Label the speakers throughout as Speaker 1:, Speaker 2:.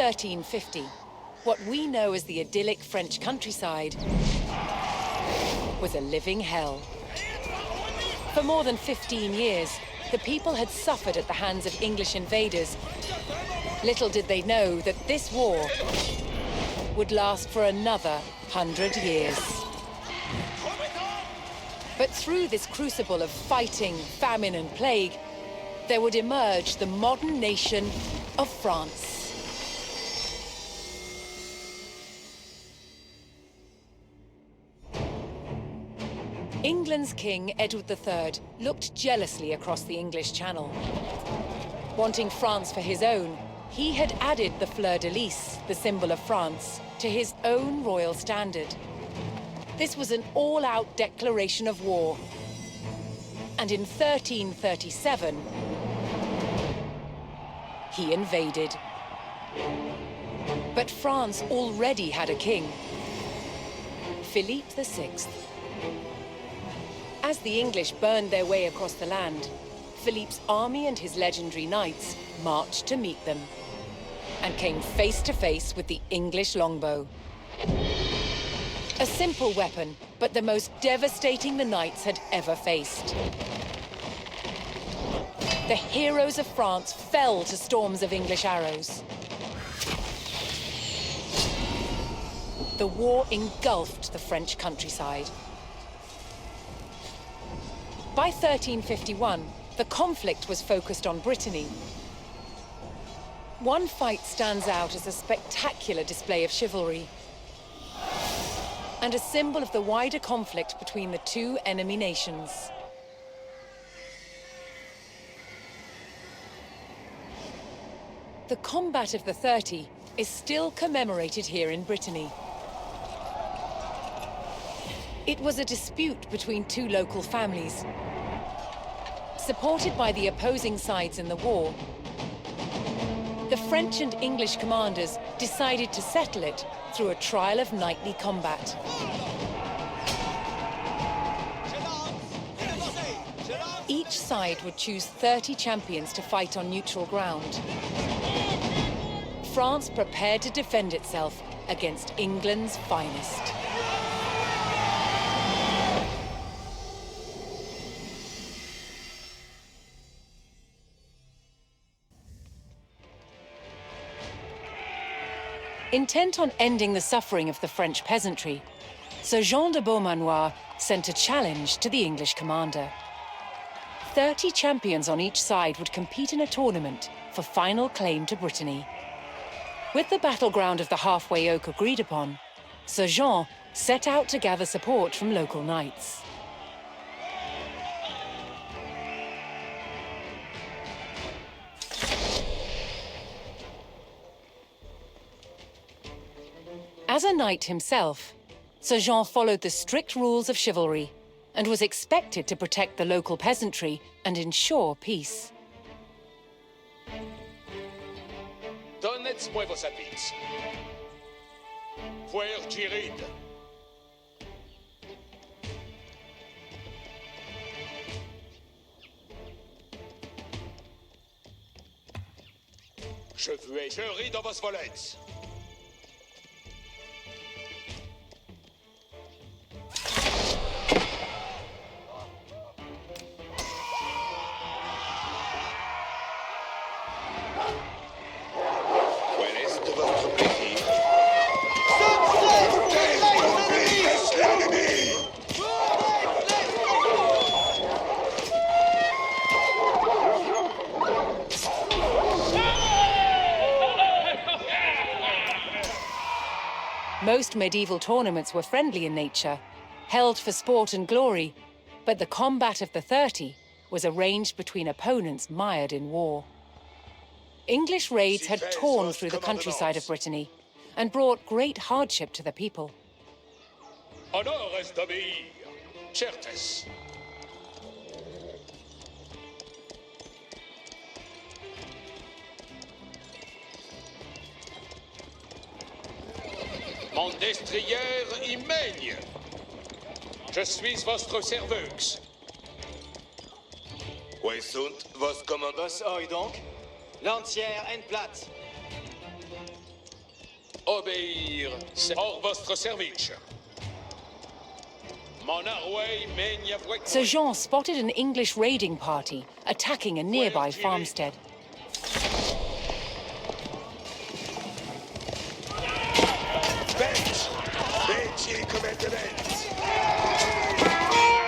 Speaker 1: 1350, what we know as the idyllic French countryside was a living hell. For more than 15 years, the people had suffered at the hands of English invaders. Little did they know that this war would last for another 100 years. But through this crucible of fighting, famine, and plague, there would emerge the modern nation of France. England's King Edward III looked jealously across the English Channel. Wanting France for his own, he had added the fleur-de-lis, the symbol of France, to his own royal standard. This was an all-out declaration of war. And in 1337, he invaded. But France already had a king, Philippe VI. As the English burned their way across the land, Philippe's army and his legendary knights marched to meet them and came face to face with the English longbow. A simple weapon, but the most devastating the knights had ever faced. The heroes of France fell to storms of English arrows. The war engulfed the French countryside. By 1351, the conflict was focused on Brittany. One fight stands out as a spectacular display of chivalry and a symbol of the wider conflict between the two enemy nations. The Combat of the 30 is still commemorated here in Brittany. It was a dispute between two local families. Supported by the opposing sides in the war, the French and English commanders decided to settle it through a trial of knightly combat. Each side would choose 30 champions to fight on neutral ground. France prepared to defend itself against England's finest. Intent on ending the suffering of the French peasantry, Sir Jean de Beaumanoir sent a challenge to the English commander. 30 champions on each side would compete in a tournament for final claim to Brittany. With the battleground of the halfway oak agreed upon, Sir Jean set out to gather support from local knights. As a knight himself, Sir Jean followed the strict rules of chivalry and was expected to protect the local peasantry and ensure peace.
Speaker 2: Donnez-moi vos sapites. Puer girid. Je ris dans vos volets.
Speaker 1: Most medieval tournaments were friendly in nature, held for sport and glory, but the Combat of the 30 was arranged between opponents mired in war. English raids had torn through the countryside of Brittany and brought great hardship to the people.
Speaker 2: Honneur est d'obéir, certes. Mon destrier y mègne. Je suis votre serveux.
Speaker 3: Où sont vos commandos?
Speaker 4: Was euch donc? Lancière en Platz.
Speaker 2: Obéir, c'est hors votre service. Mon arway mène avec
Speaker 1: Sir Jean spotted an English raiding party attacking a nearby farmstead.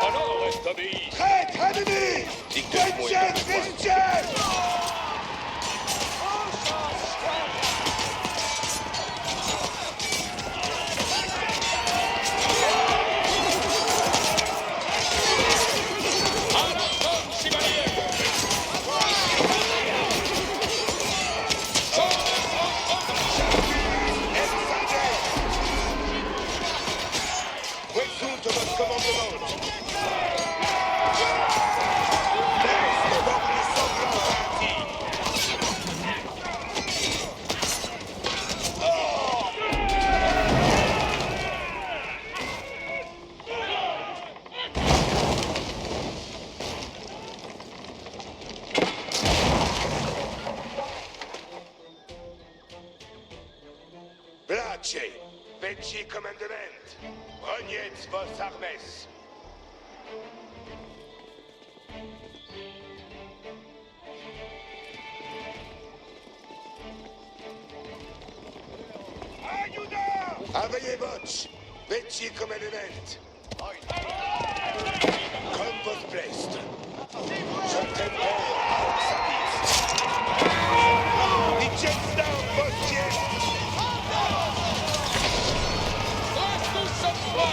Speaker 2: Honor est d'obéir.
Speaker 3: Traître ennemi! Vengeance, vengeance!
Speaker 2: À la forme, chevalier!
Speaker 3: Résulte votre commandement! Place, veci commandement, reniez vos armes. Aveillez votre, veci commandement. Comme vos blessed. Je tempère au service. Eject down, postier.
Speaker 2: Reste sans foi!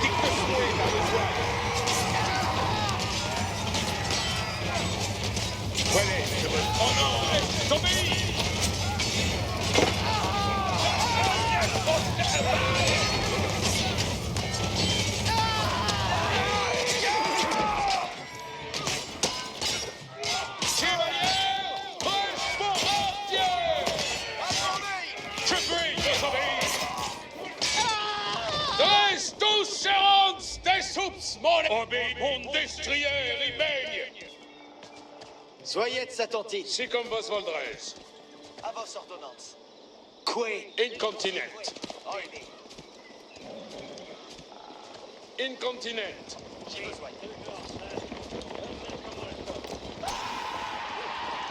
Speaker 3: Dicte-moi la besoin. Voilà, je me
Speaker 2: Honor est d'obéir! Chevalier, reste pour entier! Je prie de obéir! Dresse tous servants des soupes, mon obéis, mon destrier, il baigne!
Speaker 4: Soyez attentifs
Speaker 2: Si comme vos voldrez,
Speaker 4: à vos ordonnances. Que
Speaker 2: incontinent,
Speaker 4: Oine,
Speaker 2: incontinent,
Speaker 4: j'ai besoin.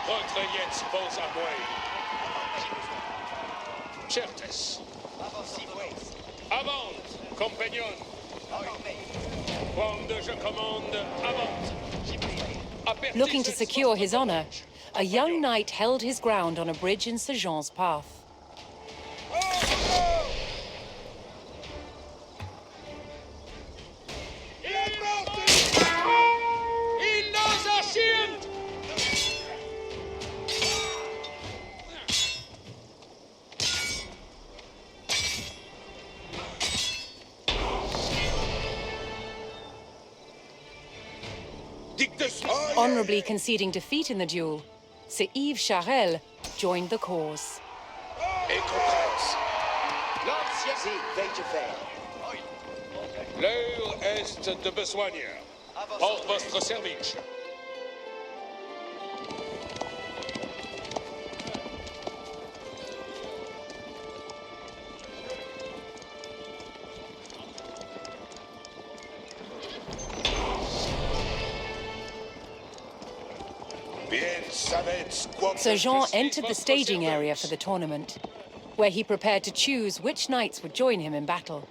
Speaker 2: retrayez vos amouilles. Certes,
Speaker 4: Avancez, Waze.
Speaker 2: avant, compagnon,
Speaker 4: Oine,
Speaker 2: quand je commande, avant.
Speaker 4: j'y prie.
Speaker 1: Looking to secure his honor, a young knight held his ground on a bridge in Sir Jean's path.
Speaker 2: Il nous a chien!
Speaker 3: Dicte-moi.
Speaker 1: Honorably conceding defeat in the duel, Sir Yves Charel joined the cause.
Speaker 3: Et compresse.
Speaker 4: L'ancien Zig, veille de fer.
Speaker 2: L'heure est de besogne. Hors votre service.
Speaker 3: Bien savez quoi.
Speaker 1: Sir Jean entered the staging area for the tournament, where he prepared to choose which knights would join him in battle.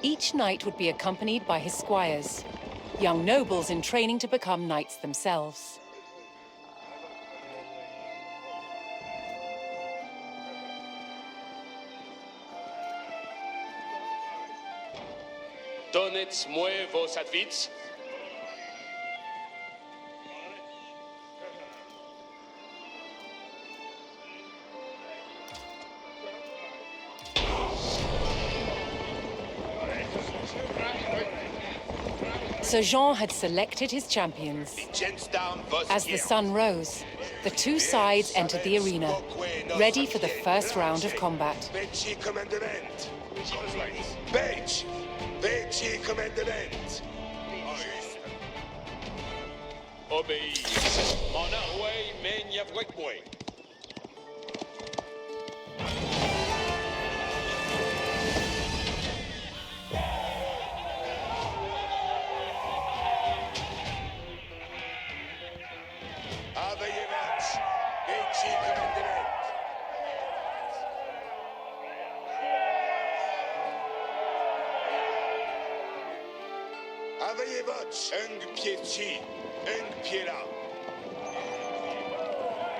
Speaker 1: Each knight would be accompanied by his squires, young nobles in training to become knights themselves.
Speaker 2: Donnez-moi vos advices.
Speaker 1: Sir Jean had selected his champions.
Speaker 3: Gents down, vos
Speaker 1: As the sun rose, the two sides entered the arena, ready for the first round of combat.
Speaker 3: Veci commandement. Beige. Veci commandement.
Speaker 2: Obéisse. Mon aoe mène avec moi.
Speaker 3: Aveillez match. Veci commandement. Aveillez match. Un pied ci, un pied là.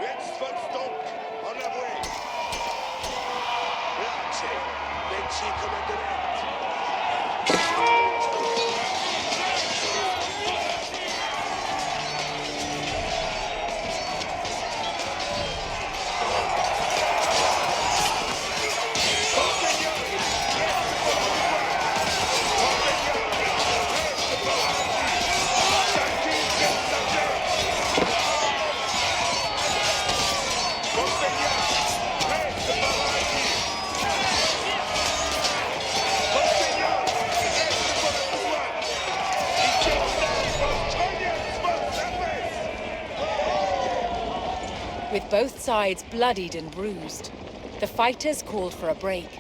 Speaker 3: Let's stop. En avoué. Lace. Veci commandement.
Speaker 1: With both sides bloodied and bruised, the fighters called for a break,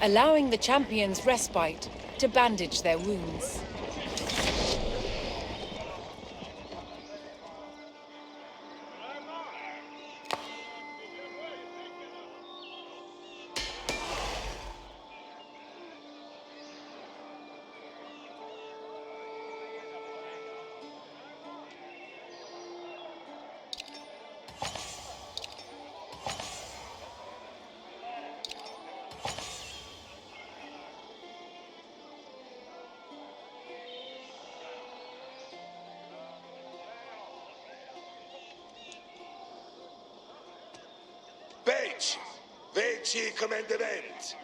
Speaker 1: allowing the champions respite to bandage their wounds.
Speaker 3: Veci commandement.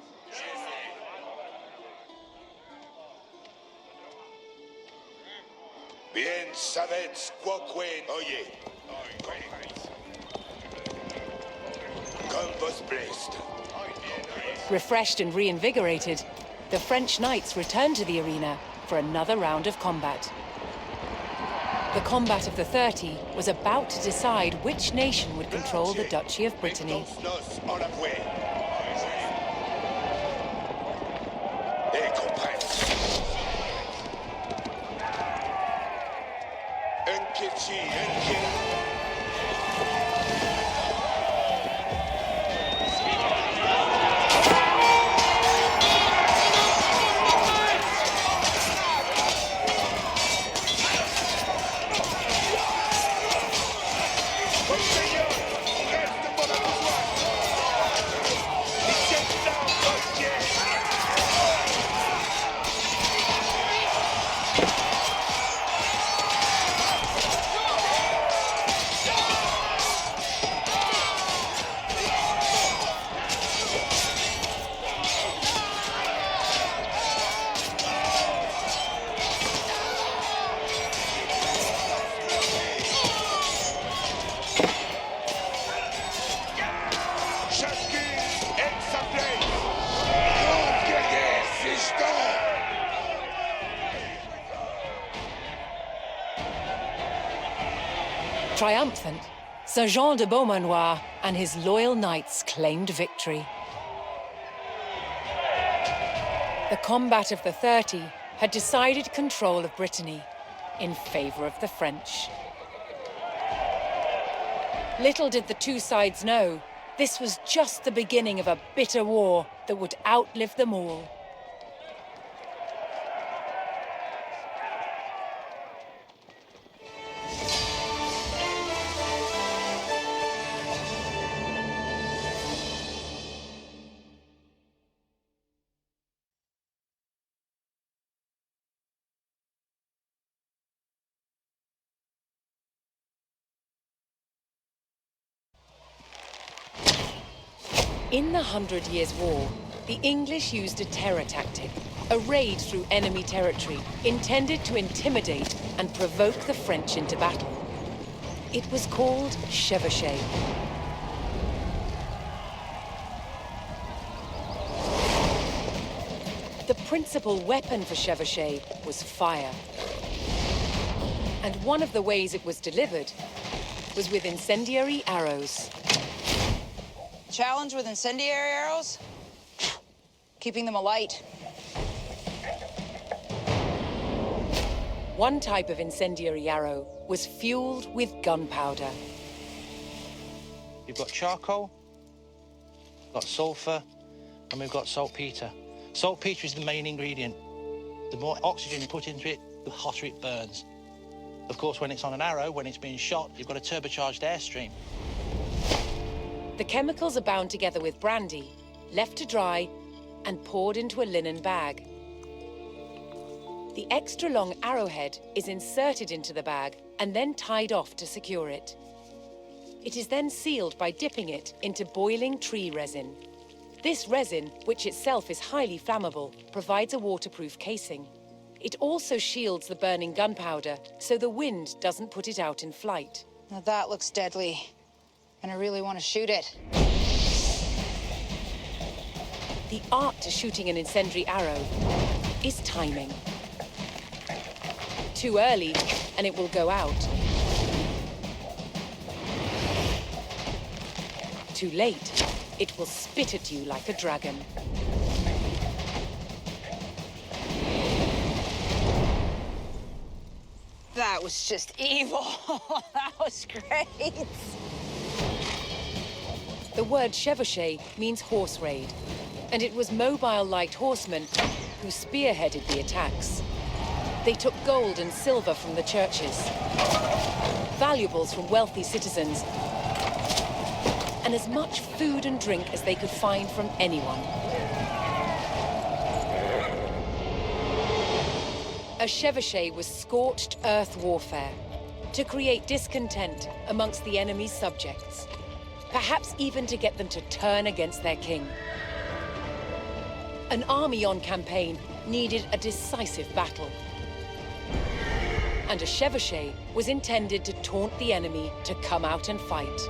Speaker 3: Bien savez quoque oye. Comme vos blessed.
Speaker 1: Refreshed and reinvigorated, the French knights returned to the arena for another round of combat. The combat of the 30 was about to decide which nation would control the Duchy of Brittany. Triumphant, Sir Jean de Beaumanoir and his loyal knights claimed victory. The combat of the 30 had decided control of Brittany in favor of the French. Little did the two sides know, this was just the beginning of a bitter war that would outlive them all. In the 100 Years' War, the English used a terror tactic, a raid through enemy territory, intended to intimidate and provoke the French into battle. It was called chevauchée. The principal weapon for chevauchée was fire. And one of the ways it was delivered was with incendiary arrows.
Speaker 5: Challenge with incendiary arrows? Keeping them alight.
Speaker 1: One type of incendiary arrow was fueled with gunpowder.
Speaker 6: You've got charcoal, got sulfur, and we've got saltpeter. Saltpeter is the main ingredient. The more oxygen you put into it, the hotter it burns. Of course, when it's on an arrow, when it's being shot, you've got a turbocharged airstream.
Speaker 1: The chemicals are bound together with brandy, left to dry, and poured into a linen bag. The extra long arrowhead is inserted into the bag and then tied off to secure it. It is then sealed by dipping it into boiling tree resin. This resin, which itself is highly flammable, provides a waterproof casing. It also shields the burning gunpowder so the wind doesn't put it out in flight.
Speaker 5: Now that looks deadly, and I really want to shoot it.
Speaker 1: The art to shooting an incendiary arrow is timing. Too early, and it will go out. Too late, it will spit at you like a dragon.
Speaker 5: That was just evil. That was great.
Speaker 1: The word chevauchée means horse raid, and it was mobile light horsemen who spearheaded the attacks. They took gold and silver from the churches, valuables from wealthy citizens, and as much food and drink as they could find from anyone. A chevauchée was scorched earth warfare to create discontent amongst the enemy's subjects, perhaps even to get them to turn against their king. An army on campaign needed a decisive battle. And a chevauchée was intended to taunt the enemy to come out and fight.